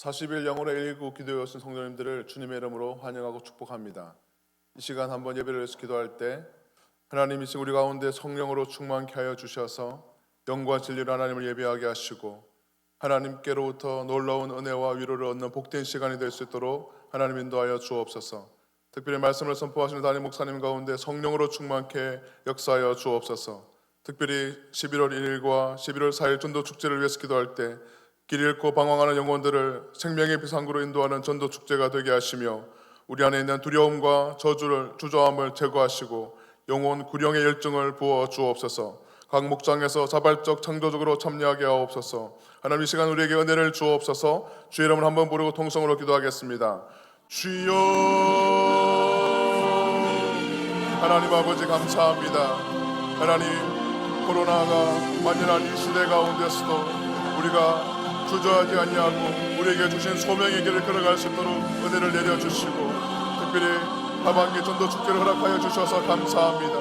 40일 영혼의 119 기도에 오신 성도님들을 주님의 이름으로 환영하고 축복합니다. 이 시간 한번 예배를 위해서 기도할 때 하나님이신 우리 가운데 성령으로 충만케 하여 주셔서 영과 진리로 하나님을 예배하게 하시고 하나님께로부터 놀라운 은혜와 위로를 얻는 복된 시간이 될 수 있도록 하나님 인도하여 주옵소서. 특별히 말씀을 선포하시는 담임 목사님 가운데 성령으로 충만케 역사하여 주옵소서. 특별히 11월 1일과 11월 4일 전도 축제를 위해서 기도할 때 길 잃고 방황하는 영혼들을 생명의 비상구로 인도하는 전도 축제가 되게 하시며 우리 안에 있는 두려움과 주저함을 제거하시고 영혼 구령의 열정을 부어 주옵소서. 각 목장에서 자발적 창조적으로 참여하게 하옵소서. 하나님 이 시간 우리에게 은혜를 주옵소서. 주의 이름을 한번 부르고 통성으로 기도하겠습니다. 주여, 하나님 아버지 감사합니다. 하나님, 코로나가 만연한 이 시대 가운데서도 우리가 주저하지 아니하고 우리에게 주신 소명의 길을 걸어갈 수 있도록 은혜를 내려주시고 특별히 하반기 전도 축제를 허락하여 주셔서 감사합니다.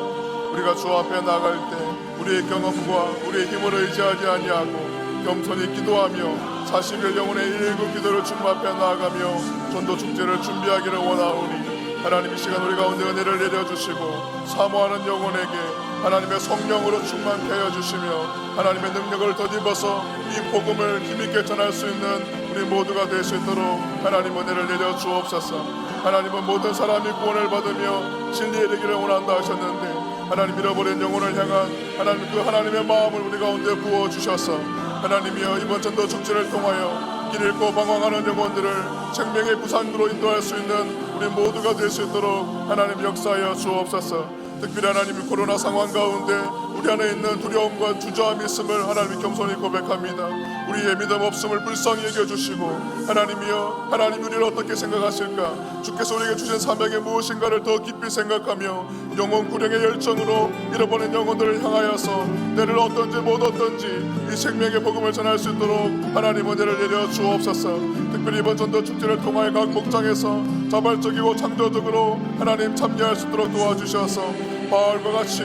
우리가 주 앞에 나아갈 때 우리의 경험과 우리의 힘을 의지하지 아니하고 겸손히 기도하며 40일 영혼의 119 기도를 주님 앞에 나아가며 전도 축제를 준비하기를 원하오니 하나님 이 시간 우리 가운데 은혜를 내려주시고 사모하는 영혼에게 하나님의 성령으로 충만케 하여 주시며 하나님의 능력을 덧입어서 이 복음을 힘있게 전할 수 있는 우리 모두가 될 수 있도록 하나님 은혜를 내려 주옵소서. 하나님은 모든 사람이 구원을 받으며 진리에 이르기를 원한다 하셨는데 하나님 잃어버린 영혼을 향한 하나님 그 하나님의 마음을 우리 가운데 부어 주셔서 하나님이여 이번 전도 축제를 통하여 길 잃고 방황하는 영혼들을 생명의 부산으로 인도할 수 있는 우리 모두가 될 수 있도록 하나님 역사하여 주옵소서. 특별히 하나님이 코로나 상황 가운데 우리 안에 있는 두려움과 주저함이 있음을 하나님이 겸손히 고백합니다. 우리의 믿음 없음을 불쌍히 여겨주시고 하나님이여 하나님 우리를 어떻게 생각하실까? 주께서 우리에게 주신 사명이 무엇인가를 더 깊이 생각하며 영혼 구령의 열정으로 잃어버린 영혼들을 향하여서 내를 얻든지 못 얻든지 이 생명의 복음을 전할 수 있도록 하나님 은혜를 내려 주옵소서. 특별히 이번 전도 축제를 통하여 각 목장에서 자발적이고 창조적으로 하나님 참여할 수 있도록 도와주셔서 바울과 같이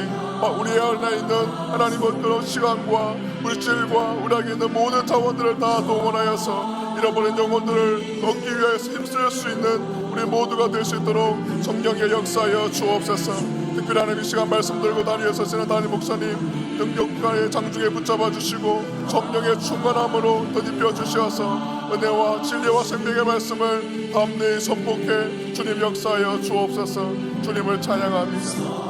우리 안에 있는 하나님의 그런 시간과 물질과 우리 안에 있는 모든 자원들을 다 동원하여서 잃어버린 영혼들을 얻기 위해서 힘쓸 수 있는 우리 모두가 될 수 있도록 성령의 역사하여 주옵소서. 특별히 하나님 이 시간 말씀 들고 다니어서 쓰는 담임 목사님 능력과의 장중에 붙잡아 주시고 성령의 충만함으로 덧입혀 주셔서 은혜와 진리와 생명의 말씀을 담대히 선포해 주님 역사하여 주옵소서. 주님을 찬양합니다.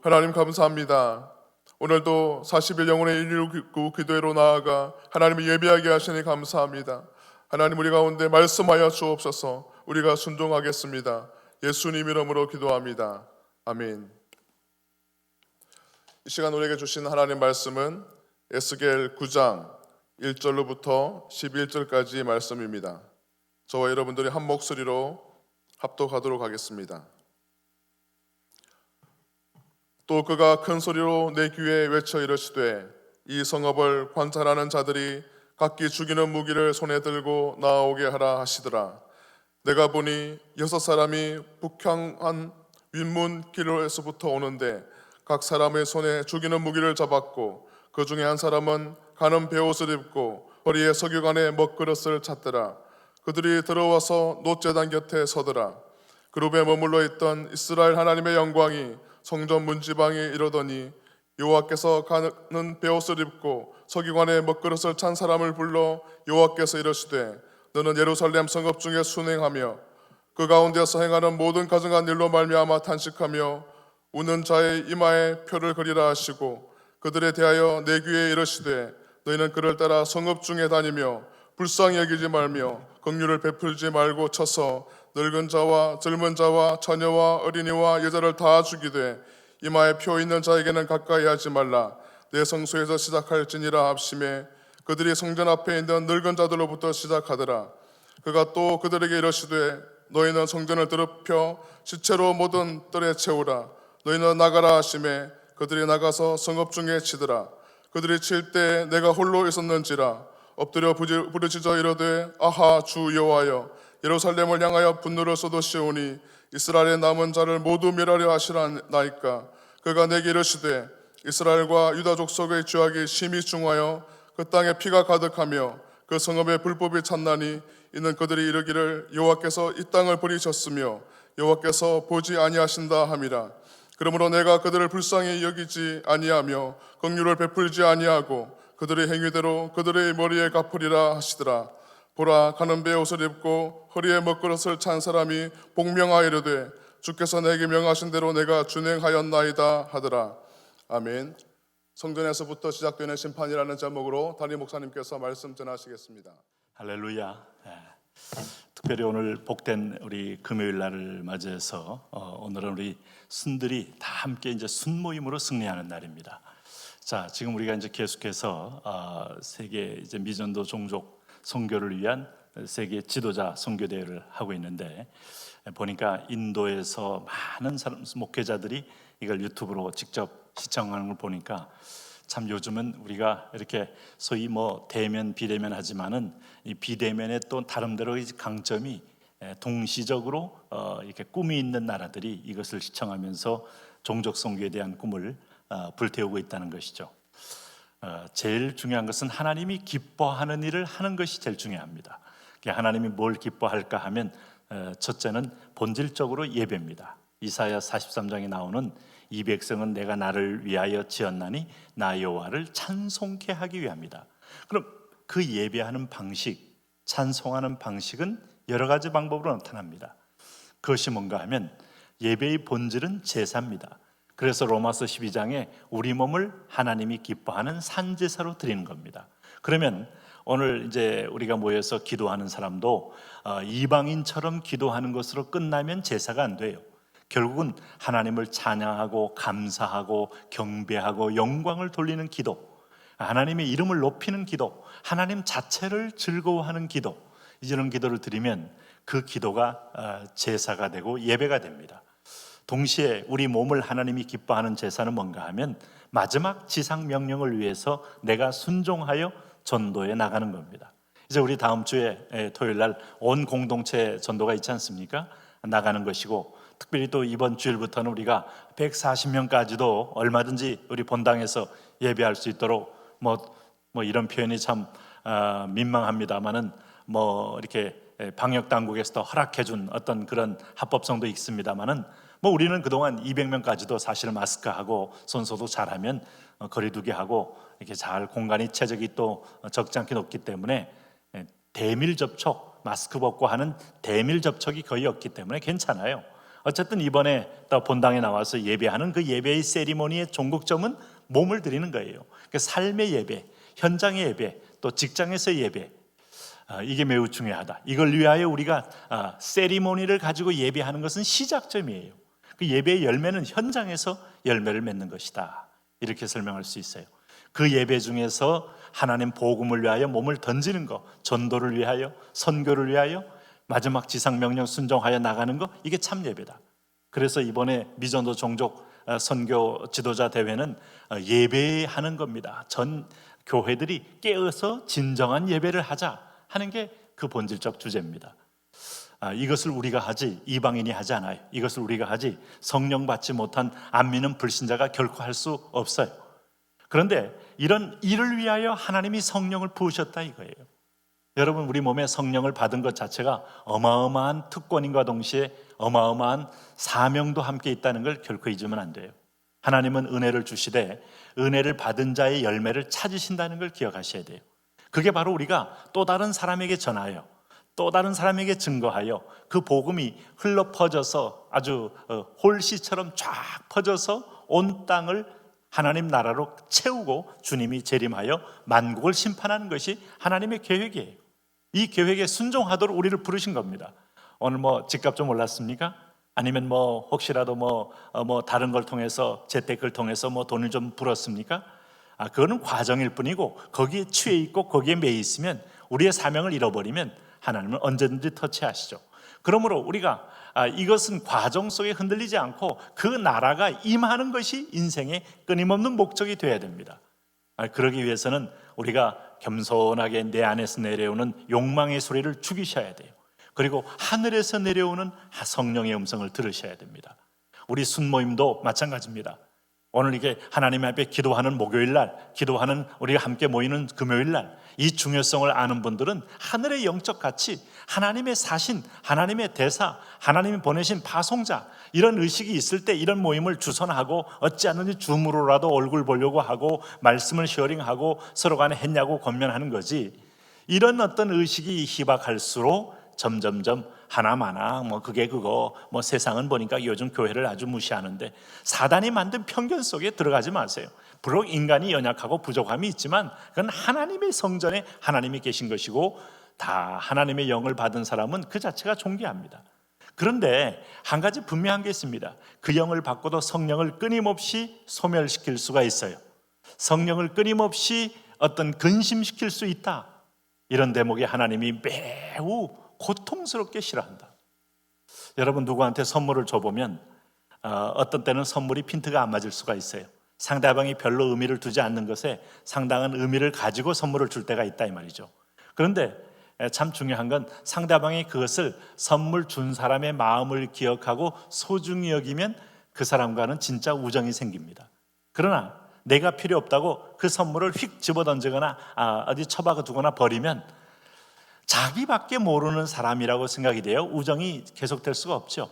하나님 감사합니다. 오늘도 40일 영혼의 119 기도회로 나아가 하나님을 예배하게 하시니 감사합니다. 하나님 우리 가운데 말씀하여 주옵소서. 우리가 순종하겠습니다. 예수님 이름으로 기도합니다. 아멘. 이 시간 우리에게 주신 하나님 말씀은 에스겔 9장 1절로부터 11절까지 말씀입니다. 저와 여러분들이 한 목소리로 합독하도록 하겠습니다. 또 그가 큰 소리로 내 귀에 외쳐 이르시되 이 성읍을 관찰하는 자들이 각기 죽이는 무기를 손에 들고 나오게 하라 하시더라. 내가 보니 6사람이 북향한 윗문 길로에서부터 오는데 각 사람의 손에 죽이는 무기를 잡았고 그 중에 한 사람은 가는 베옷을 입고 허리에 석유관에 먹그릇을 찼더라. 그들이 들어와서 놋제단 곁에 서더라. 그룹에 머물러 있던 이스라엘 하나님의 영광이 성전 문지방에 이르더니 여호와께서 가는 베옷을 입고 석유관에 먹그릇을 찬 사람을 불러 여호와께서 이르시되 너는 예루살렘 성읍 중에 순행하며 그 가운데서 행하는 모든 가증한 일로 말미암아 탄식하며 우는 자의 이마에 표를 그리라 하시고 그들에 대하여 내 귀에 이르시되 너희는 그를 따라 성읍 중에 다니며 불쌍히 여기지 말며 긍휼을 베풀지 말고 쳐서 늙은 자와 젊은 자와 처녀와 어린이와 여자를 다 죽이되 이마에 표 있는 자에게는 가까이 하지 말라. 내 성소에서 시작할지니라 합심에 그들이 성전 앞에 있는 늙은 자들로부터 시작하더라. 그가 또 그들에게 이르시되 너희는 성전을 더럽혀 시체로 모든 뜰에 채우라. 너희는 나가라 하심에 그들이 나가서 성읍 중에 치더라. 그들이 칠 때 내가 홀로 있었는지라 엎드려 부르짖어 이르되 아하 주 여호와여 예루살렘을 향하여 분노를 쏟으시오니 이스라엘의 남은 자를 모두 멸하려 하시나이까. 그가 내게 이르시되 이스라엘과 유다 족속의 죄악이 심히 중하여 그 땅에 피가 가득하며 그 성읍에 불법이 찬나니 이는 그들이 이르기를 여호와께서 이 땅을 버리셨으며 여호와께서 보지 아니하신다 함이라. 그러므로 내가 그들을 불쌍히 여기지 아니하며 긍휼을 베풀지 아니하고 그들의 행위대로 그들의 머리에 갚으리라 하시더라. 보라, 가는 배 옷을 입고 허리에 먹그릇을 찬 사람이 복명하이르되 주께서 내게 명하신 대로 내가 준행하였나이다 하더라. 아멘. 성전에서부터 시작되는 심판이라는 제목으로 담임 목사님께서 말씀 전하시겠습니다. 할렐루야. 특별히 오늘 복된 우리 금요일 날을 맞이해서 오늘은 우리 순들이 다 함께 이제 순모임으로 승리하는 날입니다. 자, 지금 우리가 이제 계속해서 세계 이제 미전도 종족 선교를 위한 세계 지도자 선교 대회를 하고 있는데, 보니까 인도에서 많은 목회자들이 이걸 유튜브로 직접 시청하는 걸 보니까 참 요즘은 우리가 이렇게 소위 뭐 대면 비대면 하지만은 이 비대면의 또 다름대로 강점이 동시적으로 이렇게 꿈이 있는 나라들이 이것을 시청하면서 종족 선교에 대한 꿈을 불태우고 있다는 것이죠. 제일 중요한 것은 하나님이 기뻐하는 일을 하는 것이 제일 중요합니다. 하나님이 뭘 기뻐할까 하면 첫째는 본질적으로 예배입니다. 이사야 43장에 나오는 이 백성은 내가 나를 위하여 지었나니 나 여호와를 찬송케 하기 위함이다. 그럼 그 예배하는 방식, 찬송하는 방식은 여러 가지 방법으로 나타납니다. 그것이 뭔가 하면 예배의 본질은 제사입니다. 그래서 로마서 12장에 우리 몸을 하나님이 기뻐하는 산제사로 드리는 겁니다. 그러면 오늘 이제 우리가 모여서 기도하는 사람도 이방인처럼 기도하는 것으로 끝나면 제사가 안 돼요. 결국은 하나님을 찬양하고 감사하고 경배하고 영광을 돌리는 기도, 하나님의 이름을 높이는 기도, 하나님 자체를 즐거워하는 기도, 이런 기도를 드리면 그 기도가 제사가 되고 예배가 됩니다. 동시에 우리 몸을 하나님이 기뻐하는 제사는 뭔가 하면 마지막 지상 명령을 위해서 내가 순종하여 전도에 나가는 겁니다. 이제 우리 다음 주에 토요일 날 온 공동체 전도가 있지 않습니까? 나가는 것이고, 특별히 또 이번 주일부터는 우리가 140명까지도 얼마든지 우리 본당에서 예배할 수 있도록 뭐 이런 표현이 참 민망합니다만은 뭐 이렇게 방역 당국에서도 허락해준 어떤 그런 합법성도 있습니다만은 뭐 우리는 그동안 200명까지도 사실 마스크하고 손소독 잘하면 거리두기 하고 이렇게 잘 공간이 최적이 또 적지 않게 높기 때문에 대밀 접촉, 마스크 벗고 하는 대밀 접촉이 거의 없기 때문에 괜찮아요. 어쨌든 이번에 또 본당에 나와서 예배하는 그 예배의 세리머니의 종국점은 몸을 드리는 거예요. 그러니까 삶의 예배, 현장의 예배, 또 직장에서의 예배, 이게 매우 중요하다. 이걸 위하여 우리가 세리머니를 가지고 예배하는 것은 시작점이에요. 그 예배의 열매는 현장에서 열매를 맺는 것이다. 이렇게 설명할 수 있어요. 그 예배 중에서 하나님 복음을 위하여 몸을 던지는 것, 전도를 위하여, 선교를 위하여 마지막 지상명령 순종하여 나가는 것, 이게 참 예배다. 그래서 이번에 미전도 종족 선교 지도자 대회는 예배하는 겁니다. 전 교회들이 깨어서 진정한 예배를 하자 하는 게 그 본질적 주제입니다. 이것을 우리가 하지 이방인이 하지 않아요. 이것을 우리가 하지 성령 받지 못한 안 믿는 불신자가 결코 할 수 없어요. 그런데 이런 일을 위하여 하나님이 성령을 부으셨다 이거예요. 여러분, 우리 몸에 성령을 받은 것 자체가 어마어마한 특권인과 동시에 어마어마한 사명도 함께 있다는 걸 결코 잊으면 안 돼요. 하나님은 은혜를 주시되 은혜를 받은 자의 열매를 찾으신다는 걸 기억하셔야 돼요. 그게 바로 우리가 또 다른 사람에게 전하여 또 다른 사람에게 증거하여 그 복음이 흘러 퍼져서 아주 홀씨처럼 쫙 퍼져서 온 땅을 하나님 나라로 채우고 주님이 재림하여 만국을 심판하는 것이 하나님의 계획이에요. 이 계획에 순종하도록 우리를 부르신 겁니다. 오늘 뭐 집값 좀 올랐습니까? 아니면 뭐 혹시라도 뭐 다른 걸 통해서 재테크를 통해서 뭐 돈을 좀 벌었습니까? 그거는 과정일 뿐이고, 거기에 취해 있고 거기에 매여 있으면 우리의 사명을 잃어버리면 하나님은 언제든지 터치하시죠. 그러므로 우리가 이것은 과정 속에 흔들리지 않고 그 나라가 임하는 것이 인생의 끊임없는 목적이 되어야 됩니다. 그러기 위해서는 우리가 겸손하게 내 안에서 내려오는 욕망의 소리를 죽이셔야 돼요. 그리고 하늘에서 내려오는 성령의 음성을 들으셔야 됩니다. 우리 순모임도 마찬가지입니다. 오늘 이게 하나님 앞에 기도하는 목요일 날, 기도하는 우리가 함께 모이는 금요일 날, 이 중요성을 아는 분들은 하늘의 영적 가치, 하나님의 사신, 하나님의 대사, 하나님이 보내신 파송자, 이런 의식이 있을 때 이런 모임을 주선하고 어찌 않는지 줌으로라도 얼굴 보려고 하고 말씀을 쉐어링하고 서로 간에 했냐고 권면하는 거지. 이런 어떤 의식이 희박할수록 점점점 하나마나 뭐 그게 그거 뭐 세상은 보니까 요즘 교회를 아주 무시하는데 사단이 만든 편견 속에 들어가지 마세요. 비록 인간이 연약하고 부족함이 있지만 그건 하나님의 성전에 하나님이 계신 것이고 다 하나님의 영을 받은 사람은 그 자체가 존귀합니다. 그런데 한 가지 분명한 게 있습니다. 그 영을 받고도 성령을 끊임없이 소멸시킬 수가 있어요. 성령을 끊임없이 어떤 근심시킬 수 있다. 이런 대목에 하나님이 매우 고통스럽게 싫어한다. 여러분 누구한테 선물을 줘보면 어떤 때는 선물이 핀트가 안 맞을 수가 있어요. 상대방이 별로 의미를 두지 않는 것에 상당한 의미를 가지고 선물을 줄 때가 있다 이 말이죠. 그런데 참 중요한 건 상대방이 그것을 선물 준 사람의 마음을 기억하고 소중히 여기면 그 사람과는 진짜 우정이 생깁니다. 그러나 내가 필요 없다고 그 선물을 휙 집어던지거나 어디 처박아 두거나 버리면 자기밖에 모르는 사람이라고 생각이 돼요. 우정이 계속될 수가 없죠.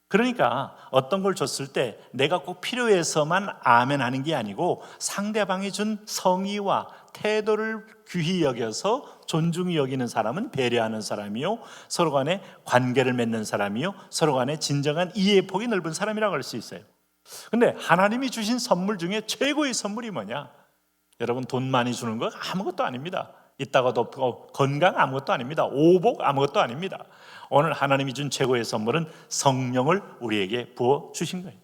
그러니까 어떤 걸 줬을 때 내가 꼭 필요해서만 아멘 하는 게 아니고 상대방이 준 성의와 태도를 귀히 여겨서 존중히 여기는 사람은 배려하는 사람이요, 서로 간에 관계를 맺는 사람이요, 서로 간에 진정한 이해의 폭이 넓은 사람이라고 할 수 있어요. 근데 하나님이 주신 선물 중에 최고의 선물이 뭐냐? 여러분 돈 많이 주는 거 아무것도 아닙니다. 있다가도 없고 건강 아무것도 아닙니다. 오복 아무것도 아닙니다. 오늘 하나님이 준 최고의 선물은 성령을 우리에게 부어 주신 거예요.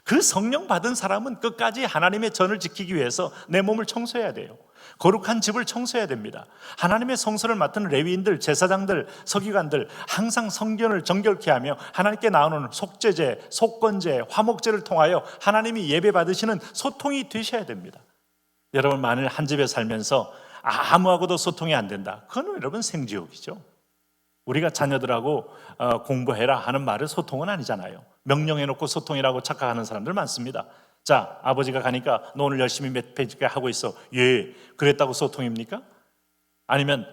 그 성령 받은 사람은 끝까지 하나님의 전을 지키기 위해서 내 몸을 청소해야 돼요. 거룩한 집을 청소해야 됩니다. 하나님의 성소를 맡은 레위인들, 제사장들, 서기관들 항상 성전을 정결케 하며 하나님께 나오는 속죄제, 속건제, 화목제를 통하여 하나님이 예배 받으시는 소통이 되셔야 됩니다. 여러분 만일 한 집에 살면서 아무하고도 소통이 안 된다. 그건 여러분 생지옥이죠. 우리가 자녀들하고 공부해라 하는 말은 소통은 아니잖아요. 명령해놓고 소통이라고 착각하는 사람들 많습니다. 자, 아버지가 가니까 너 오늘 열심히 몇 페이지 하고 있어. 예, 그랬다고 소통입니까? 아니면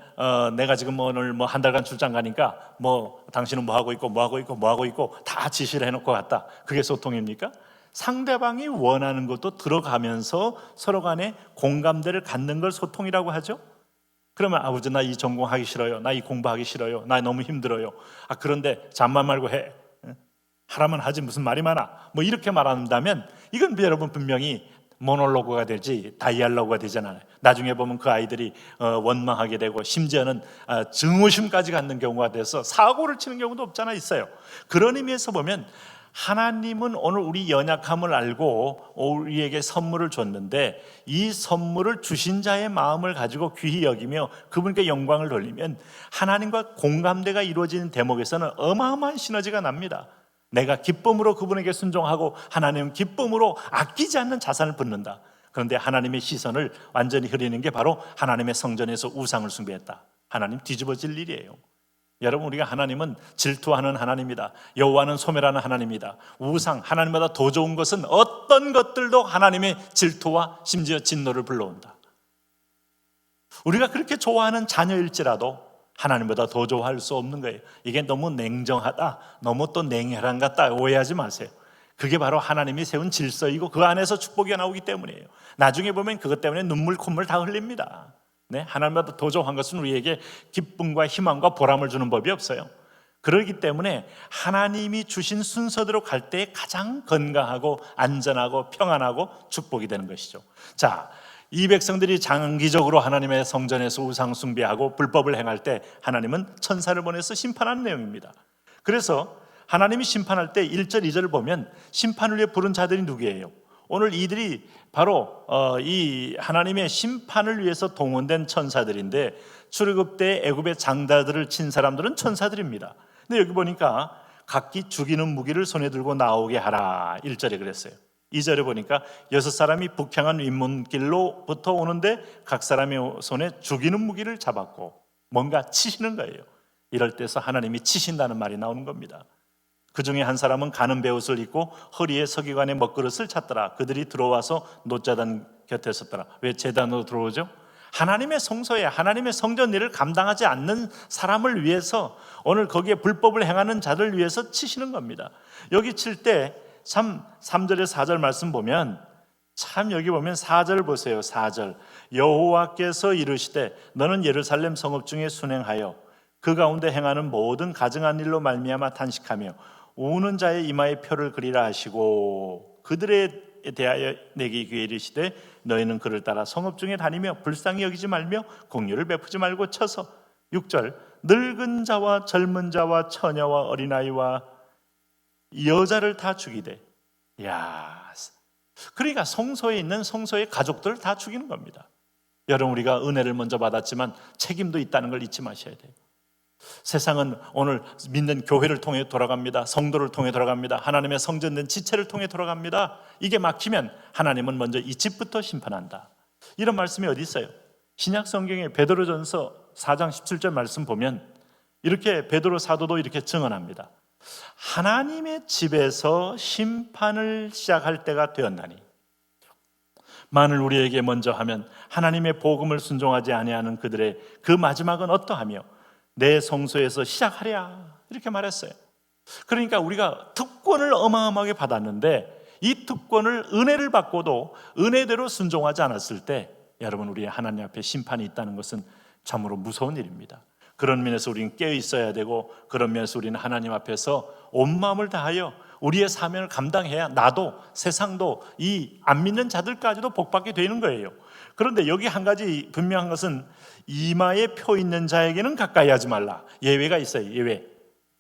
내가 지금 오늘 뭐 한 달간 출장 가니까 뭐 당신은 뭐 하고 있고 뭐 하고 있고 뭐 하고 있고 다 지시를 해놓고 갔다. 그게 소통입니까? 상대방이 원하는 것도 들어가면서 서로 간에 공감대를 갖는 걸 소통이라고 하죠. 그러면 아버지 나 이 전공하기 싫어요. 나 이 공부하기 싫어요. 나 너무 힘들어요. 그런데 잠만 말고 해. 하라면 하지 무슨 말이 많아. 뭐 이렇게 말한다면 이건 여러분 분명히 모놀로그가 되지 다이알로그가 되잖아요. 나중에 보면 그 아이들이 원망하게 되고 심지어는 증오심까지 갖는 경우가 돼서 사고를 치는 경우도 없잖아 있어요. 그런 의미에서 보면 하나님은 오늘 우리 연약함을 알고 우리에게 선물을 줬는데 이 선물을 주신 자의 마음을 가지고 귀히 여기며 그분께 영광을 돌리면 하나님과 공감대가 이루어지는 대목에서는 어마어마한 시너지가 납니다. 내가 기쁨으로 그분에게 순종하고 하나님은 기쁨으로 아끼지 않는 자산을 붓는다. 그런데 하나님의 시선을 완전히 흐리는 게 바로 하나님의 성전에서 우상을 숭배했다. 하나님 뒤집어질 일이에요. 여러분 우리가 하나님은 질투하는 하나님이다. 여호와는 소멸하는 하나님이다. 우상 하나님보다 더 좋은 것은 어떤 것들도 하나님의 질투와 심지어 진노를 불러온다. 우리가 그렇게 좋아하는 자녀일지라도 하나님보다 더 좋아할 수 없는 거예요. 이게 너무 냉정하다, 너무 또 냉혈한 같다 오해하지 마세요. 그게 바로 하나님이 세운 질서이고 그 안에서 축복이 나오기 때문이에요. 나중에 보면 그것 때문에 눈물 콧물 다 흘립니다. 네, 하나님보다 더 좋은 것은 우리에게 기쁨과 희망과 보람을 주는 법이 없어요. 그렇기 때문에 하나님이 주신 순서대로 갈 때 가장 건강하고 안전하고 평안하고 축복이 되는 것이죠. 자, 이 백성들이 장기적으로 하나님의 성전에서 우상 숭배하고 불법을 행할 때 하나님은 천사를 보내서 심판하는 내용입니다. 그래서 하나님이 심판할 때 1절 2절을 보면 심판을 위해 부른 자들이 누구예요? 오늘 이들이 바로 이 하나님의 심판을 위해서 동원된 천사들인데 출애굽 때 애굽의 장자들을 친 사람들은 천사들입니다. 근데 여기 보니까 각기 죽이는 무기를 손에 들고 나오게 하라 1절에 그랬어요. 2절에 보니까 6사람이 북향한 윗문길로부터 오는데 각 사람의 손에 죽이는 무기를 잡았고 뭔가 치시는 거예요. 이럴 때서 하나님이 치신다는 말이 나오는 겁니다. 그 중에 한 사람은 가는 베옷을 입고 허리에 서기관의 먹그릇을 찼더라. 그들이 들어와서 노제단 곁에 섰더라. 왜 제단으로 들어오죠? 하나님의 성소에 하나님의 성전 일을 감당하지 않는 사람을 위해서, 오늘 거기에 불법을 행하는 자들 위해서 치시는 겁니다. 여기 칠 때 참 3절에 4절 말씀 보면, 참 여기 보면 4절 보세요. 4절 여호와께서 이르시되 너는 예루살렘 성읍 중에 순행하여 그 가운데 행하는 모든 가증한 일로 말미암아 탄식하며 우는 자의 이마에 표를 그리라 하시고, 그들에 대하여 내게 귀에 이르시되 너희는 그를 따라 성읍 중에 다니며 불쌍히 여기지 말며 공유를 베푸지 말고 쳐서. 6절 늙은 자와 젊은 자와 처녀와 어린아이와 여자를 다 죽이되. 야, 그러니까 성소에 있는 성소의 가족들을 다 죽이는 겁니다. 여러분, 우리가 은혜를 먼저 받았지만 책임도 있다는 걸 잊지 마셔야 돼요. 세상은 오늘 믿는 교회를 통해 돌아갑니다. 성도를 통해 돌아갑니다. 하나님의 성전된 지체를 통해 돌아갑니다. 이게 막히면 하나님은 먼저 이 집부터 심판한다. 이런 말씀이 어디 있어요? 신약 성경의 베드로전서 4장 17절 말씀 보면 이렇게 베드로 사도도 이렇게 증언합니다. 하나님의 집에서 심판을 시작할 때가 되었나니 만일 우리에게 먼저 하면 하나님의 복음을 순종하지 아니하는 그들의 그 마지막은 어떠하며 내 성소에서 시작하랴, 이렇게 말했어요. 그러니까 우리가 특권을 어마어마하게 받았는데 이 특권을 은혜를 받고도 은혜대로 순종하지 않았을 때, 여러분, 우리 하나님 앞에 심판이 있다는 것은 참으로 무서운 일입니다. 그런 면에서 우리는 깨어 있어야 되고, 그런 면에서 우리는 하나님 앞에서 온 마음을 다하여 우리의 사명을 감당해야 나도 세상도 이 안 믿는 자들까지도 복받게 되는 거예요. 그런데 여기 한 가지 분명한 것은 이마에 표 있는 자에게는 가까이 하지 말라. 예외가 있어요. 예외.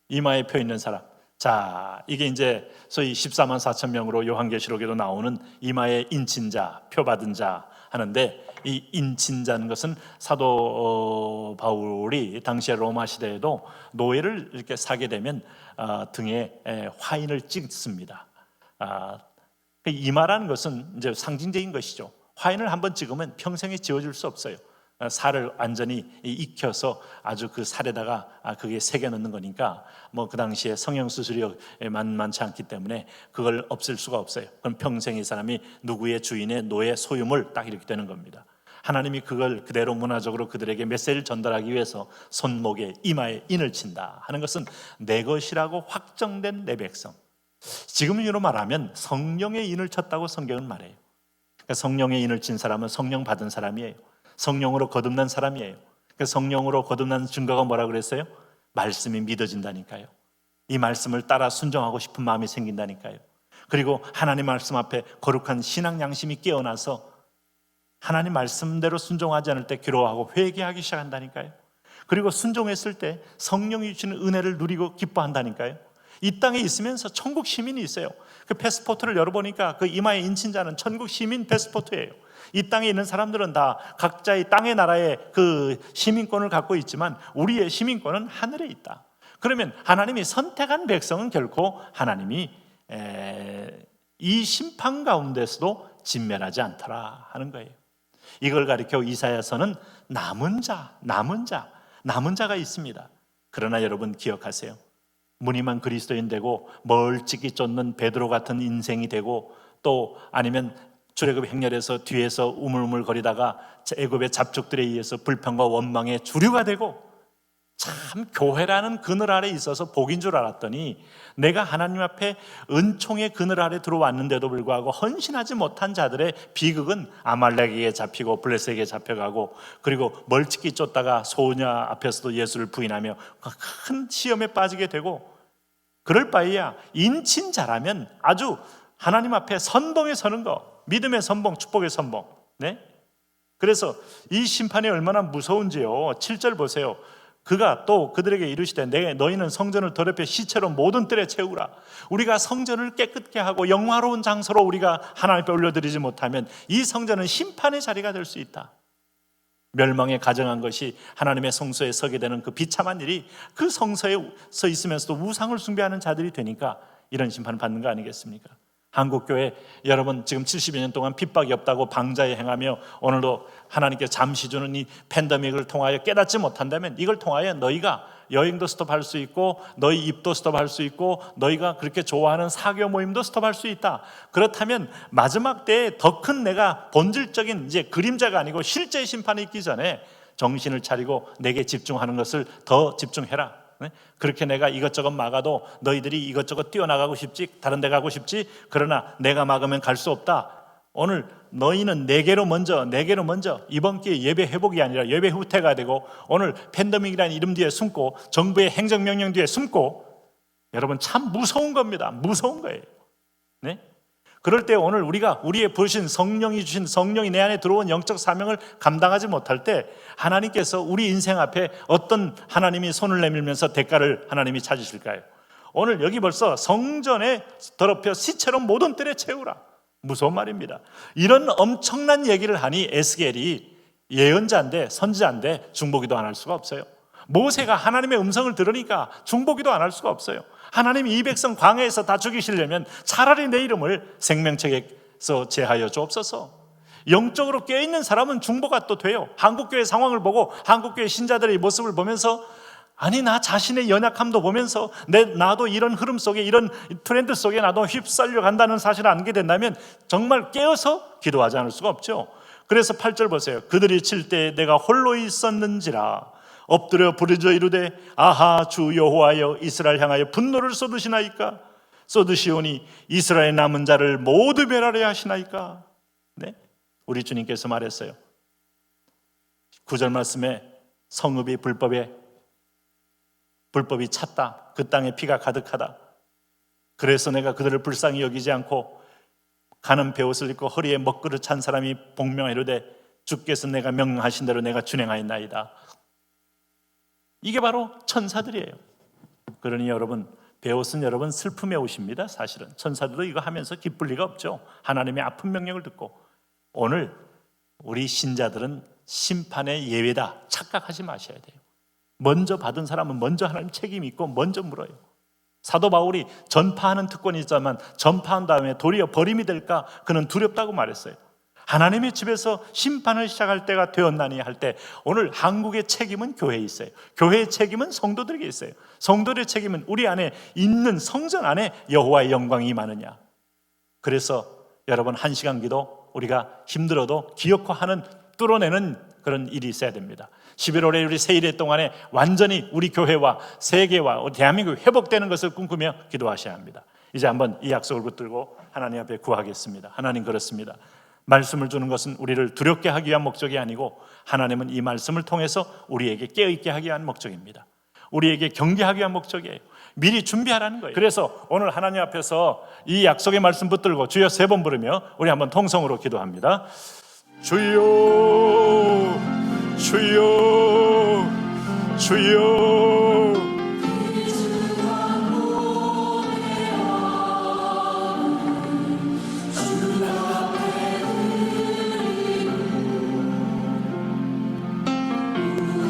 이마에 표 있는 사람. 자, 이게 이제 소위 14만 4천 명으로 요한계시록에도 나오는 이마에 인친 자, 표 받은 자 하는데, 이 인친자는 것은 사도 바울이 당시에 로마 시대에도 노예를 이렇게 사게 되면 등에 화인을 찍습니다. 이마라는 것은 이제 상징적인 것이죠. 화인을 한번 찍으면 평생에 지워질 수 없어요. 살을 완전히 익혀서 아주 그 살에다가 그게 새겨 넣는 거니까 뭐 그 당시에 성형 수술이 만만치 않기 때문에 그걸 없앨 수가 없어요. 그럼 평생 이 사람이 누구의 주인의 노예 소유물 딱 이렇게 되는 겁니다. 하나님이 그걸 그대로 문화적으로 그들에게 메시지를 전달하기 위해서 손목에 이마에 인을 친다 하는 것은 내 것이라고 확정된 내 백성. 지금으로 말하면 성령의 인을 쳤다고 성경은 말해요. 그러니까 성령의 인을 친 사람은 성령 받은 사람이에요. 성령으로 거듭난 사람이에요. 그러니까 성령으로 거듭난 증거가 뭐라 그랬어요? 말씀이 믿어진다니까요. 이 말씀을 따라 순종하고 싶은 마음이 생긴다니까요. 그리고 하나님 말씀 앞에 거룩한 신앙 양심이 깨어나서 하나님 말씀대로 순종하지 않을 때 괴로워하고 회개하기 시작한다니까요. 그리고 순종했을 때 성령이 주시는 은혜를 누리고 기뻐한다니까요. 이 땅에 있으면서 천국 시민이 있어요. 그 패스포트를 열어보니까 그 이마에 인친 자는 천국 시민 패스포트예요. 이 땅에 있는 사람들은 다 각자의 땅의 나라의 그 시민권을 갖고 있지만 우리의 시민권은 하늘에 있다. 그러면 하나님이 선택한 백성은 결코 하나님이 이 심판 가운데서도 진멸하지 않더라 하는 거예요. 이걸 가리켜 이사야서는 남은 자가 있습니다. 그러나 여러분 기억하세요. 무늬만 그리스도인 되고 멀찍이 쫓는 베드로 같은 인생이 되고, 또 아니면 출애굽 행렬에서 뒤에서 우물우물거리다가 애굽의 잡족들에 의해서 불평과 원망의 주류가 되고, 참 교회라는 그늘 아래 있어서 복인 줄 알았더니 내가 하나님 앞에 은총의 그늘 아래 들어왔는데도 불구하고 헌신하지 못한 자들의 비극은 아말렉에게 잡히고 블레셋에게 잡혀가고, 그리고 멀찍이 쫓다가 소녀 앞에서도 예수를 부인하며 큰 시험에 빠지게 되고, 그럴 바에야 인친 자라면 아주 하나님 앞에 선봉에 서는 거, 믿음의 선봉, 축복의 선봉. 네? 그래서 이 심판이 얼마나 무서운지요. 7절 보세요. 그가 또 그들에게 이르시되 너희는 성전을 더럽혀 시체로 모든 뜰에 채우라. 우리가 성전을 깨끗게 하고 영화로운 장소로 우리가 하나님 앞에 올려드리지 못하면 이 성전은 심판의 자리가 될 수 있다. 멸망에 가정한 것이 하나님의 성소에 서게 되는 그 비참한 일이 그 성소에 서 있으면서도 우상을 숭배하는 자들이 되니까 이런 심판을 받는 거 아니겠습니까? 한국교회 여러분 지금 70여 년 동안 핍박이 없다고 방자에 행하며 오늘도 하나님께 잠시 주는 이 팬데믹을 통하여 깨닫지 못한다면 이걸 통하여 너희가 여행도 스톱할 수 있고 너희 입도 스톱할 수 있고 너희가 그렇게 좋아하는 사교 모임도 스톱할 수 있다. 그렇다면 마지막 때에 더 큰 내가 본질적인 이제 그림자가 아니고 실제 심판이 있기 전에 정신을 차리고 내게 집중하는 것을 더 집중해라. 그렇게 내가 이것저것 막아도 너희들이 이것저것 뛰어나가고 싶지, 다른 데 가고 싶지, 그러나 내가 막으면 갈 수 없다. 오늘 너희는 내게로 먼저 이번 기회에 예배 회복이 아니라 예배 후퇴가 되고 오늘 팬데믹이라는 이름 뒤에 숨고 정부의 행정명령 뒤에 숨고 여러분 참 무서운 겁니다. 무서운 거예요. 네? 그럴 때 오늘 우리가 우리의 부르신 성령이 주신 성령이 내 안에 들어온 영적 사명을 감당하지 못할 때 하나님께서 우리 인생 앞에 어떤 하나님이 손을 내밀면서 대가를 하나님이 찾으실까요? 오늘 여기 벌써 성전에 더럽혀 시체로 모든 뜰에 채우라. 무서운 말입니다. 이런 엄청난 얘기를 하니 에스겔이 예언자인데 선지자인데 중보기도 안 할 수가 없어요. 모세가 하나님의 음성을 들으니까 중보기도 안 할 수가 없어요. 하나님이 이 백성 광야에서 다 죽이시려면 차라리 내 이름을 생명책에서 제하여 주옵소서. 영적으로 깨어있는 사람은 중보가 또 돼요. 한국교회 상황을 보고 한국교회 신자들의 모습을 보면서 아니 나 자신의 연약함도 보면서 나도 이런 흐름 속에 이런 트렌드 속에 나도 휩쓸려 간다는 사실을 알게 된다면 정말 깨어서 기도하지 않을 수가 없죠. 그래서 8절 보세요. 그들이 칠 때 내가 홀로 있었는지라 엎드려 부르짖어 이르되 아하 주 여호와여 이스라엘 향하여 분노를 쏟으시나이까 쏟으시오니 이스라엘 남은 자를 모두 멸하려 하시나이까. 네? 우리 주님께서 말했어요. 9절 말씀에 성읍이 불법이 찼다. 그 땅에 피가 가득하다. 그래서 내가 그들을 불쌍히 여기지 않고 가는 베옷을 입고 허리에 먹그릇 찬 사람이 복명하이르되 주께서 내가 명하신 대로 내가 준행하였나이다. 이게 바로 천사들이에요. 그러니 여러분 베옷은 여러분 슬픔의 옷입니다. 사실은 천사들도 이거 하면서 기쁠 리가 없죠. 하나님의 아픈 명령을 듣고. 오늘 우리 신자들은 심판의 예외다 착각하지 마셔야 돼요. 먼저 받은 사람은 먼저 하나님 책임이 있고 먼저 물어요. 사도 바울이 전파하는 특권이 있지만 전파한 다음에 도리어 버림이 될까 그는 두렵다고 말했어요. 하나님의 집에서 심판을 시작할 때가 되었나니 할 때 오늘 한국의 책임은 교회에 있어요. 교회의 책임은 성도들에게 있어요. 성도들의 책임은 우리 안에 있는 성전 안에 여호와의 영광이 임하느냐. 그래서 여러분 1시간 기도 우리가 힘들어도 기억하는 뚫어내는 그런 일이 있어야 됩니다. 11월에 우리 세일회 동안에 완전히 우리 교회와 세계와 대한민국이 회복되는 것을 꿈꾸며 기도하셔야 합니다. 이제 한번 이 약속을 붙들고 하나님 앞에 구하겠습니다. 하나님 그렇습니다. 말씀을 주는 것은 우리를 두렵게 하기 위한 목적이 아니고 하나님은 이 말씀을 통해서 우리에게 깨어있게 하기 위한 목적입니다. 우리에게 경계하기 위한 목적이에요. 미리 준비하라는 거예요. 그래서 오늘 하나님 앞에서 이 약속의 말씀 붙들고 주여 3번 부르며 우리 한번 통성으로 기도합니다. 주여 주여 주여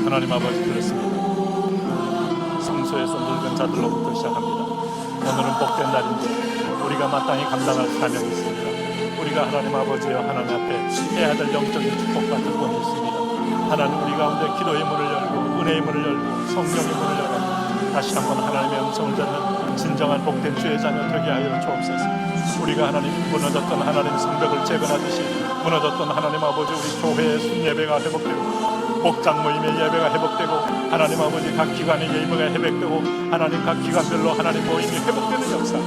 하나님 아버지 그렇습니다. 성소에서 늙은 자들로부터 시작합니다. 오늘은 복된 날인데 우리가 마땅히 감당할 사명이 있습니다. 우리가 하나님 아버지여 하나님 앞에 해야 될 영적인 축복과 특권이 있습니다. 하나님 우리 가운데 기도의 문을 열고 은혜의 문을 열고 성령의 문을 열어 다시 한번 하나님의 음성을 듣는 진정한 복된 주의 자녀 되게 하여 주옵소서. 우리가 하나님 무너졌던 하나님 성벽을 재건하듯이 무너졌던 하나님 아버지 우리 교회의 순예배가 회복되고 목장 모임의 예배가 회복되고 하나님 아버지 각 기관의 예배가 회복되고 하나님 각 기관별로 하나님 모임이 회복되는 역사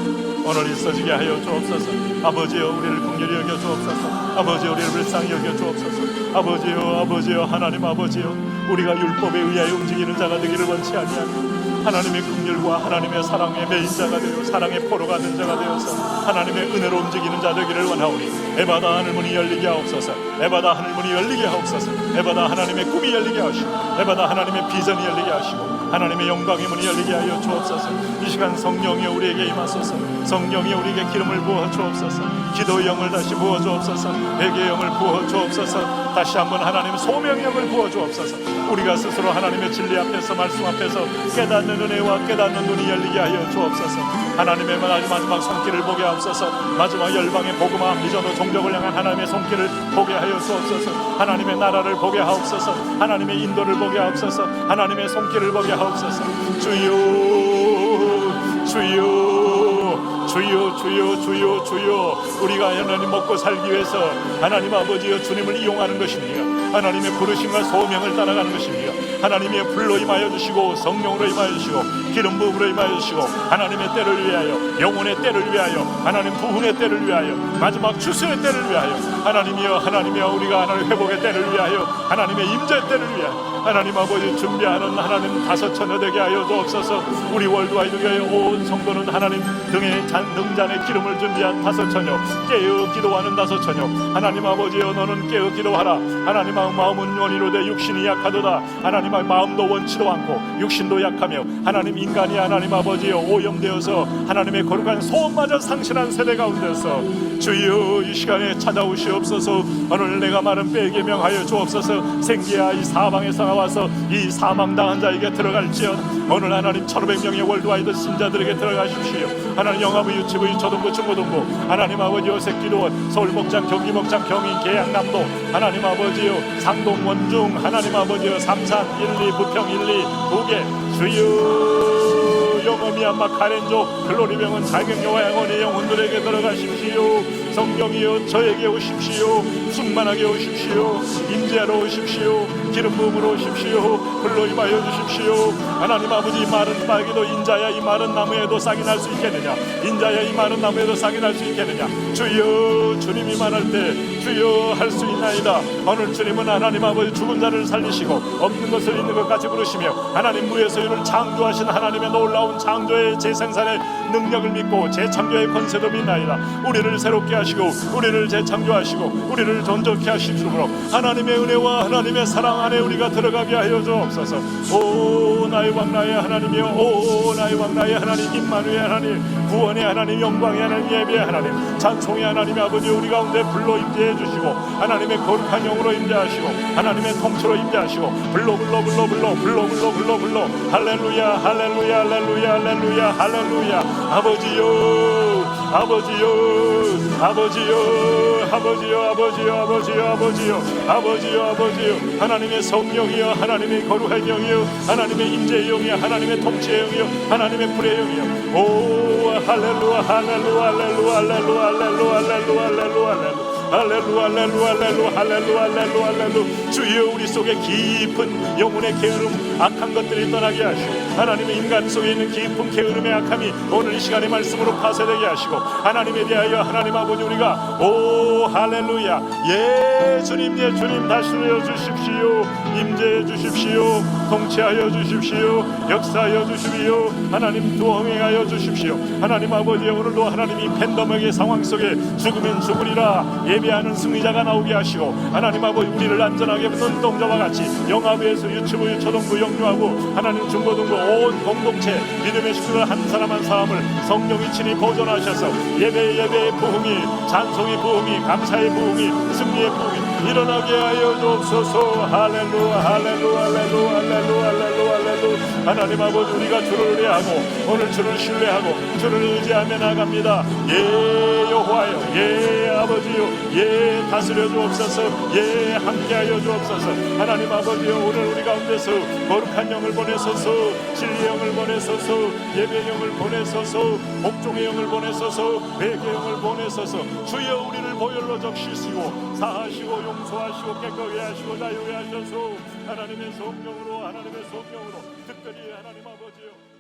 오늘 있어지게 하여 주옵소서. 아버지여 우리를 긍휼히 여겨 주옵소서. 아버지여 우리를 불쌍히 여겨 주옵소서. 아버지여 하나님 아버지여 우리가 율법에 의하여 움직이는 자가 되기를 원치 아니하고 하나님의 긍휼과 하나님의 사랑의 매인자가 되어 사랑의 포로가 된 자가 되어서 하나님의 은혜로 움직이는 자 되기를 원하오니 에바다 하늘문이 열리게 하옵소서. 에바다 하늘문이 열리게 하옵소서. 에바다 하나님의 꿈이 열리게 하시고 에바다 하나님의 비전이 열리게 하시고 하나님의 영광의 문이 열리게 하여 주옵소서. 이 시간 성령이 우리에게 임하소서. 성령이 우리에게 기름을 부어 주옵소서. 기도의 영을 다시 부어 주옵소서. 회개의 영을 부어 주옵소서. 다시 한번 하나님 소명의 영을 부어 주옵소서. 우리가 스스로 하나님의 진리 앞에서 말씀 앞에서 깨닫는 보는 은혜와 깨닫는 눈이 열리게 하여 주옵소서. 하나님의 마지막 손길을 보게 하옵소서. 마지막 열방의 복음화 미전도 종족을 향한 하나님의 손길을 보게 하여 주옵소서. 하나님의 나라를 보게 하옵소서. 하나님의 인도를 보게 하옵소서. 하나님의 손길을 보게 하옵소서. 주여 주여 주여 주여 주여 주여. 우리가 하나님 먹고 살기 위해서 하나님 아버지여 주님을 이용하는 것입니다. 하나님의 부르심과 소명을 따라가는 것입니다. 하나님의 불로 임하여 주시고 성령으로 임하여 주시고 기름 부음으로 임하여 주시고 하나님의 때를 위하여 영혼의 때를 위하여 하나님 부흥의 때를 위하여 마지막 추수의 때를 위하여 하나님이여 우리가 하나님 회복의 때를 위하여 하나님의 임재의 때를 위하여 하나님 아버지 준비하는 하나님 다섯천여 되게 하여 주옵소서. 우리 월드와이드 교회 온 성도는 하나님 등에 등잔에 기름을 준비한 다섯천여 깨어 기도하는 다섯천여. 하나님 아버지여 너는 깨어 기도하라. 하나님 마음은 원이로되 육신이 약하도다. 하나님 마음도 원치도 않고 육신도 약하며 하나님 인간이 하나님 아버지여 오염되어서 하나님의 거룩한 소원마저 상실한 세대 가운데서 주여 이 시간에 찾아오시옵소서. 오늘 내가 말은 빼게 명하여 주옵소서. 생기야 이 사방에서 나와서 이 사망당한 자에게 들어갈지어다. 오늘 하나님 1500명의 월드와이드 신자들에게 들어가십시오. 하나님 영암의 유치부의 초등부 중고등부 하나님 아버지 요새기도원 서울목장 경기목장 경인 계양남도 하나님 아버지요 상동 원중 하나님 아버지요 삼산 1, 2 부평 1, 2 부계 주여 영어미 안마 카렌조 글로리병은 자경여와 양원의 영혼들에게 들어가십시오. 성령이여 저에게 오십시오. 충만하게 오십시오. 임재하러 오십시오. 기름 부음으로 오십시오. 불로 임하여 주십시오. 하나님 아버지 이 마른 말기도 인자야 이 마른 나무에도 싹이 날 수 있겠느냐. 인자야 이 마른 나무에도 싹이 날 수 있겠느냐. 주여 주님이 말할 때 주여 할 수 있나이다. 오늘 주님은 하나님 아버지 죽은 자를 살리시고 없는 것을 있는 것 같이 부르시며 하나님 무의 소유를 창조하신 하나님의 놀라운 창조의 재생산의 능력을 믿고 재창조의 권세도 믿나이다. 우리를 새롭게 하시고 우리를 재창조하시고 우리를 존재케 하시므로 하나님의 은혜와 하나님의 사랑 안에 우리가 들어가게 하여 주옵소서. 오 나의 왕 나의 하나님이여 오 나의 왕 나의 하나님 임마누엘 하나님 구원의 하나님 영광의 하나님 예배의 하나님 찬송의 하나님 아버지 우리 가운데 불로 임재해 주시고 하나님의 거룩한 영으로 임재하시고 하나님의 통치로 임재하시고 불로 할렐루야 할렐루야 할렐루야 할렐루야 할렐루야. 아버지요 아버지요 아버지요 아버지요 아버지요 아버지요 아버지요 아버지요 아버지요 하나님의 성령이여 하나님의 거룩한 영이여 하나님의 임재의 영이여 하나님의 통치의 영이여 하나님의 불의 영이여 오 할렐루야 할렐루야 할렐루야 할렐루야 할렐루야 할렐루야 할렐루야 할렐루야 할렐루야 할렐루야 할렐루야 할렐루야. 주여 우리 속에 깊은 영혼의 게으름 악한 것들이 떠나게 하시고 하나님의 인간 속에 있는 깊은 게으름의 악함이 오늘 이 시간의 말씀으로 파쇄되게 하시고 하나님에 대하여 하나님 아버지 우리가 오 할렐루야 예 주님 다스려 주십시오. 임재해 주십시오. 통치하여 주십시오. 역사하여 주십시오. 하나님 도행하여 주십시오. 하나님 아버지 오늘도 하나님이 팬데믹의 상황 속에 죽으면 죽으리라 예배하는 승리자가 나오게 하시고 하나님 아버지 우리를 안전하게 눈동자와 같이 영암에서 유치부 유초등부 영유하고 하나님 중고등부 온 공동체 믿음의 식구들 한 사람 한 사람을 성령이 친히 보존하셔서 예배의 부흥이 찬송의 부흥이 감사의 부흥이 승리의 부흥이 일어나게 하여 주옵소서. 할렐루야 할렐루야 할렐루야 할렐루야 할렐루야. 하나님 아버지 우리가 주를 의뢰하고 오늘 주를 신뢰하고 주를 의지하며 나갑니다. 예 여호와여 예 아버지요 예 다스려 주옵소서. 예 함께하여 주옵소서. 하나님 아버지요 오늘 우리 가운데서 거룩한 영을 보내소서. 진리의 영을 보내소서. 예배의 영을 보내소서. 복종의 영을 보내소서. 회개의 영을 보내소서. 주여 우리를 보혈로 적시시고 사하시고 용서하시고 깨끗하게 하시고 자유하게 하셔서 하나님의 성령으로 특별히 하나님 아버지요